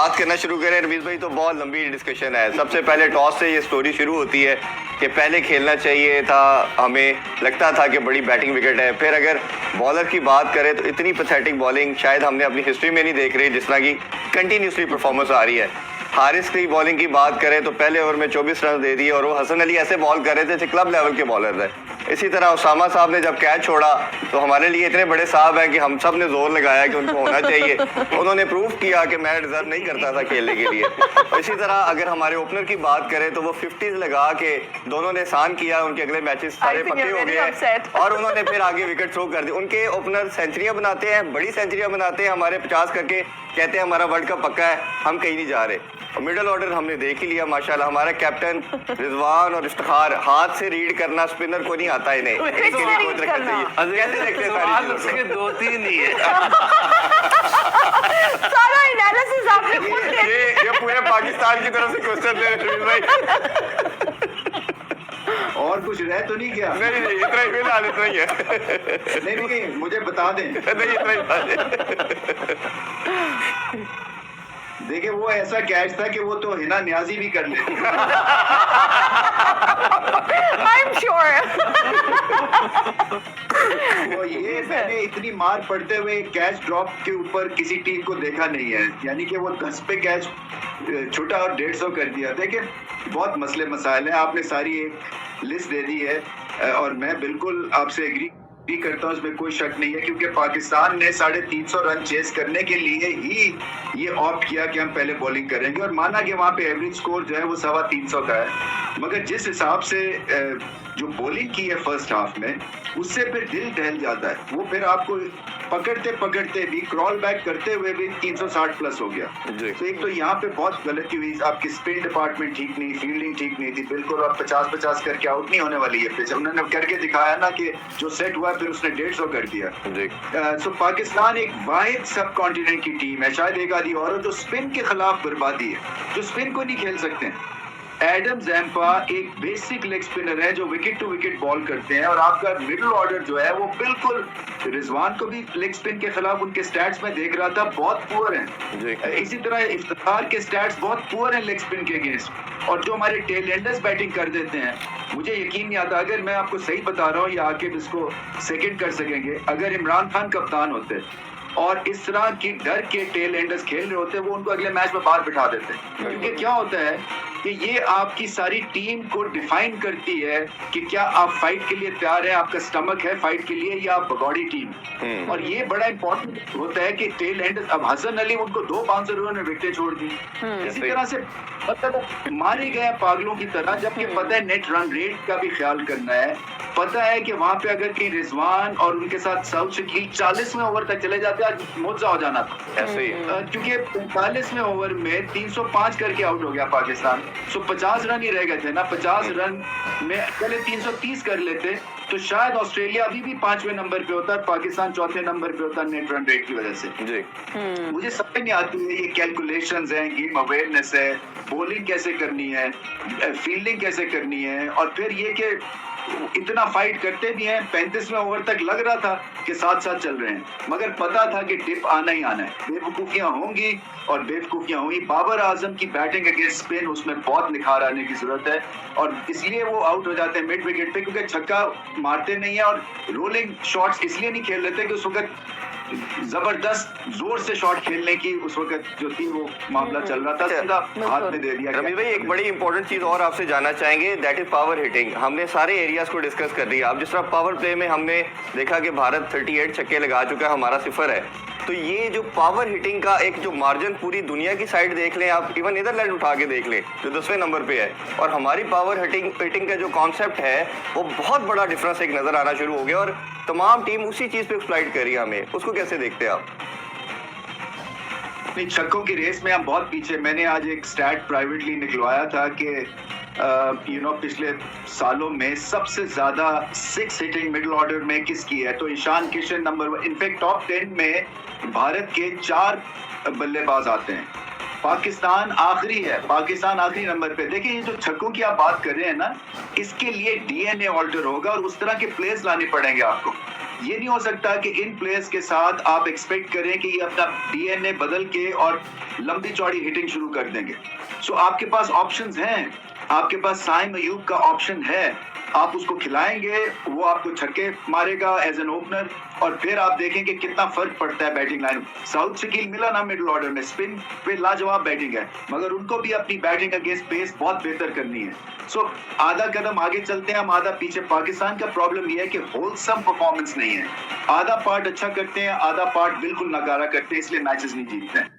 बात करना शुरू करें रमीज भाई तो बहुत लंबी डिस्कशन है। सबसे पहले टॉस से ये स्टोरी शुरू होती है कि पहले खेलना चाहिए था, हमें लगता था कि बड़ी बैटिंग विकेट है। फिर अगर बॉलर की बात करें तो इतनी पैथेटिक बॉलिंग शायद हमने अपनी हिस्ट्री में नहीं देख रही, जिस तरह की कंटिन्यूसली परफॉर्मेंस आ रही है। हारिस की बॉलिंग की बात करें तो पहले ओवर में 24 रन दे दिए और वो हसन अली ऐसे बॉल कर रहे थे जैसे क्लब लेवल के बॉलर थे। इसी तरह उसामा साहब ने जब कैच छोड़ा तो हमारे लिए इतने बड़े साहब हैं कि हम सब ने जोर लगाया कि उनको होना चाहिए। उन्होंने प्रूव किया कि मैं डिजर्व नहीं करता था खेलने के लिए। इसी तरह अगर हमारे ओपनर की बात करें तो वो 50s लगा के दोनों ने एहसान किया, उनके अगले मैचेस सारे पक्के हो गए और उन्होंने फिर आगे विकेट थ्रो कर दी। उनके ओपनर सेंचुरियां बनाते हैं, बड़ी सेंचुरियां बनाते हैं, हमारे 50 करके कहते हैं हमारा वर्ल्ड कप पक्का है, हम कहीं नहीं जा रहे। और मिडिल ऑर्डर हमने देख ही लिया माशाल्लाह। हमारा कैप्टन रिजवान और इफ्तिखार हाथ से रीड करना स्पिनर को नहीं आता, इन्हें इसके लिए कोई दिक्कत नहीं है। कैसे देखते हैं सारी दो तीन ही है। सारा एनालिसिस आपने खुद ये पूरे पाकिस्तान की तरफ से क्वेश्चन है रमीज भाई। और कुछ रह तो नहीं गया? नहीं नहीं, इतना ही फिलहाल इतना ही है। नहीं मुझे बता दें। नहीं इतना ही। देखिए वो ऐसा कैच था कि वो तो हिना न्याजी भी कर लेती। I'm sure. तो ये मैंने इतनी मार पड़ते हुए कैच ड्रॉप के ऊपर किसी टीम को देखा नहीं है, यानी कि वो 10 पे कैच छूटा और 150 कर दिया। देखिए बहुत मसले मसाइल हैं, आपने सारी एक लिस्ट दे दी है और मैं बिल्कुल आपसे एग्री भी करता हूँ, इसमें कोई शक नहीं है, क्योंकि पाकिस्तान ने 350 रन चेस करने के लिए ही ये ऑप्ट किया कि हम पहले बॉलिंग करेंगे और माना कि वहाँ पे एवरेज स्कोर जो है वो 325 का है। मगर जिस हिसाब से जो बॉलिंग की है फर्स्ट हाफ में, उससे फिर दिल दहल जाता है। वो फिर आपको पकड़ते पकड़ते भी, क्रॉल बैक करते हुए भी 360 प्लस हो गया। तो एक तो यहाँ पे बहुत गलती हुई, आपकी स्पिन डिपार्टमेंट ठीक नहीं, फील्डिंग ठीक नहीं थी बिल्कुल, और 50-50 करके आउट नहीं होने वाली है पिच। उन्होंने करके दिखाया ना कि जो सेट हुआ फिर उसने 150 कर दिया। सो पाकिस्तान एक वाहिद सब कॉन्टिनेंट की टीम है, शायद एक आधी और जो स्पिन के खिलाफ बर्बादी है, जो स्पिन को नहीं खेल सकते हैं। एडम ज़ैम्पा एक बेसिक लेग स्पिनर है जो विकेट टू विकेट बॉल करते हैं, और आपका मिडिल ऑर्डर जो है वो बिल्कुल, रिजवान को भी लेग स्पिन के खिलाफ उनके स्टैट्स में देख रहा था बहुत पुअर हैं। इसी तरह इफ्तिखार के स्टैट्स बहुत पुअर हैं लेग स्पिन के अगेंस्ट, और जो हमारे टेल एंडर्स बैटिंग कर देते हैं, मुझे यकीन नहीं आता, अगर मैं आपको सही बता रहा हूँ या आके इसको सेकंड कर सकेंगे, अगर इमरान खान कप्तान होते और इस तरह की डर के टेल एंडर्स खेल रहे होते, वो उनको अगले मैच में बाहर बिठा देते। क्योंकि क्या होता है कि ये आपकी सारी टीम को डिफाइन करती है कि क्या आप फाइट के लिए तैयार है, आपका स्टमक है फाइट के लिए, या आप भगौड़ी टीम। और ये बड़ा इंपॉर्टेंट होता है कि टेल एंडर्स, अब हसन अली उनको 2 बाउंसरों ने विकेटें छोड़ दी, इसी तरह से पता मारे गए पागलों की तरह, जबकि पता है नेट रन रेट का भी ख्याल करना है। पता है कि वहां पे अगर कहीं रिजवान और उनके साथ साउथ शकील 40वें ओवर तक चले जाते आज मुआवजा हो जाना था। ऐसे ही क्योंकि 45वें ओवर में 305 करके आउट हो गया पाकिस्तान। 50 रन ही रह गए थे ना, 50 रन में पहले 330 कर लेते तो शायद ऑस्ट्रेलिया अभी भी 5वें नंबर पे होता, पाकिस्तान 4थे नंबर पे होता नेट रन रेट की वजह से। जी मुझे समझ नहीं आती है, ये कैलकुलेशंस हैं, गेम अवेयरनेस है, बॉलिंग कैसे करनी है, फील्डिंग कैसे करनी है, और फिर ये कि इतना फाइट करते भी हैं। 35वें ओवर तक लग रहा था कि साथ साथ चल रहे हैं, मगर पता था कि डिप आना ही आना है, बेवकूफियां होंगी और बेवकूफियां हुई। बाबर आजम की बैटिंग अगेंस्ट स्पिन, उसमें बहुत निखार आने की जरूरत है, और इसलिए वो आउट हो जाते हैं मिड विकेट पे, क्योंकि छक्का मारते नहीं है और रोलिंग शॉट्स इसलिए नहीं खेल लेते कि उस वक्त जबरदस्त जोर से शॉट खेलने की उस वक्त जो थी वो मामला चल रहा था, सीधा हाथ में दे दिया। रमीज भाई एक बड़ी इंपॉर्टेंट चीज और आपसे जानना चाहेंगे, दैट इज पावर हिटिंग। हमने सारे एरियाज को डिस्कस कर दिया। अब जिस तरह पावर प्ले में हमने देखा कि भारत 38 छक्के लगा चुका है, हमारा 0 है, तो ये जो पावर हिटिंग का एक जो मार्जिन पूरी दुनिया की साइड देख लें आप, इवन नीदरलैंड उठा के देख लें जो 10वें नंबर पे है, और हमारी पावर हिटिंग का जो कॉन्सेप्ट है वो बहुत बड़ा डिफरेंस एक नजर आना शुरू हो गया, और तमाम टीम उसी चीज पे एक्सप्लॉइट कर रही है हमें। उसको कैसे देखते हैं आप? छक्कों की रेस में हम बहुत पीछे। मैंने आज एक स्टैट प्राइवेटली निकलवाया था कि पिछले सालों में सबसे ज्यादा 6 हिटिंग मिडिल ऑर्डर में किसकी है, तो Ishan Kishan number 1। In fact top 10 में भारत के 4 बल्लेबाज आते हैं, पाकिस्तान आखिरी है, पाकिस्तान आखिरी नंबर पे। देखिए ये जो छक्कों की आप बात कर रहे हैं ना, इसके लिए डीएनए ऑल्टर होगा और उस तरह के प्लेयर्स लाने पड़ेंगे आपको। ये नहीं हो सकता कि इन प्लेयर्स के साथ आप एक्सपेक्ट करें कि ये अपना डीएनए बदल के और लंबी चौड़ी हिटिंग शुरू कर देंगे। सो आपके पास ऑप्शंस हैं, आपके पास साइम अयूब का ऑप्शन है, आप उसको खिलाएंगे, वो आपको छक्के मारेगा एज एन ओपनर, और फिर आप देखेंगे कितना फर्क पड़ता है बैटिंग लाइन। साउथ शकील मिला ना मिडिल ऑर्डर में, स्पिन पे लाजवाब बैटिंग है, मगर उनको भी अपनी बैटिंग अगेंस्ट पेस बहुत बेहतर करनी है। सो आधा कदम आगे चलते हैं हम, आधा पीछे। पाकिस्तान का प्रॉब्लम यह है कि होलसम परफॉर्मेंस नहीं है, आधा पार्ट अच्छा करते हैं, आधा पार्ट बिल्कुल नकारा करते हैं, इसलिए मैचेस नहीं जीतते हैं।